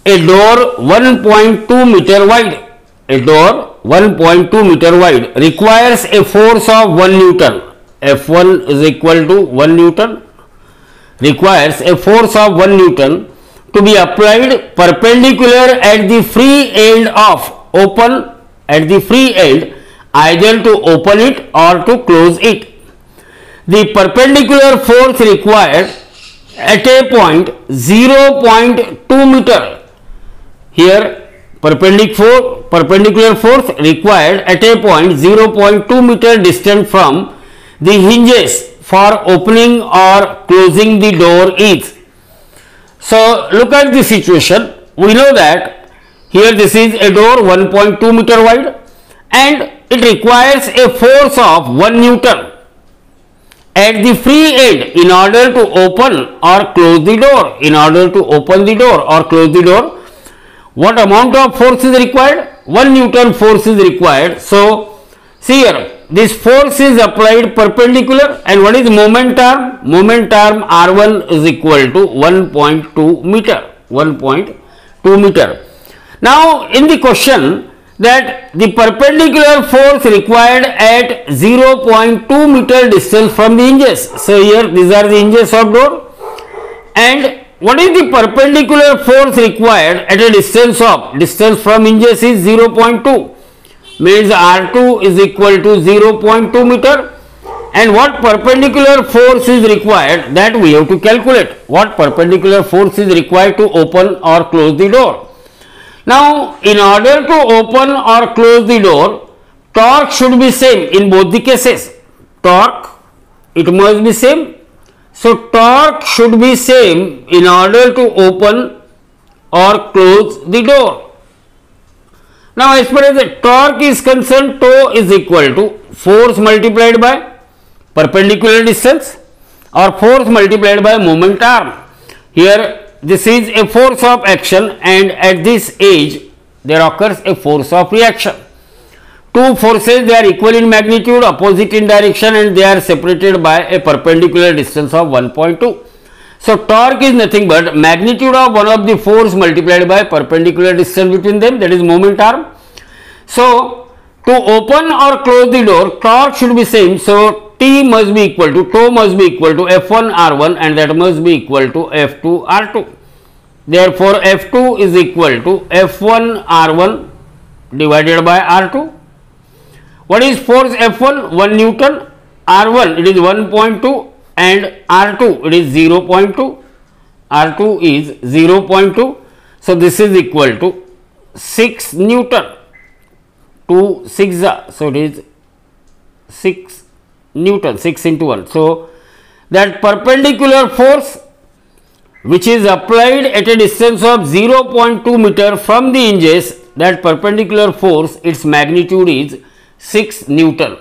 a door 1.2 meter wide, a door 1.2 meter wide requires a force of 1 Newton. F1 is equal to 1 Newton, requires a force of 1 Newton to be applied perpendicular at the free end of open, at the free end either to open it or to close it. The perpendicular force required at a point 0.2 meter. Here perpendicular force required at a point 0.2 meter distant from the hinges for opening or closing the door is. So, look at the situation. We know that here this is a door 1.2 meter wide and it requires a force of 1 Newton at the free end in order to open or close the door. In order to open the door or close the door, what amount of force is required? 1 Newton force is required. So, see here, this force is applied perpendicular, and what is moment arm? Moment arm R1 is equal to 1.2 meter. 1.2 meter. Now, in the question that the perpendicular force required at 0.2 meter distance from the hinges. So, here these are the hinges of door, and what is the perpendicular force required at a distance from hinges is 0.2, means R2 is equal to 0.2 meter, and what perpendicular force is required, that we have to calculate. What perpendicular force is required to open or close the door. Now, in order to open or close the door, torque should be same in both the cases. Torque, it must be same. So, torque should be same in order to open or close the door. Now, as far as the torque is concerned, tau is equal to force multiplied by perpendicular distance or force multiplied by moment arm. Here, this is a force of action, and at this age there occurs a force of reaction. Two forces, they are equal in magnitude, opposite in direction, and they are separated by a perpendicular distance of 1.2. So, torque is nothing but magnitude of one of the force multiplied by perpendicular distance between them, that is moment arm. So, to open or close the door, torque should be same. So, T must be equal to, tau must be equal to F1 R1, and that must be equal to F2 R2. Therefore, F2 is equal to F1 R1 divided by R2. What is force F1? 1 Newton. R1 it is 1.2 and R2 it is 0.2. R2 is 0.2. So, this is equal to 6 Newton. 2 6 so it is 6 Newton, 6 into 1. So, that perpendicular force which is applied at a distance of 0.2 meter from the hinges, that perpendicular force, its magnitude is 6 Newton.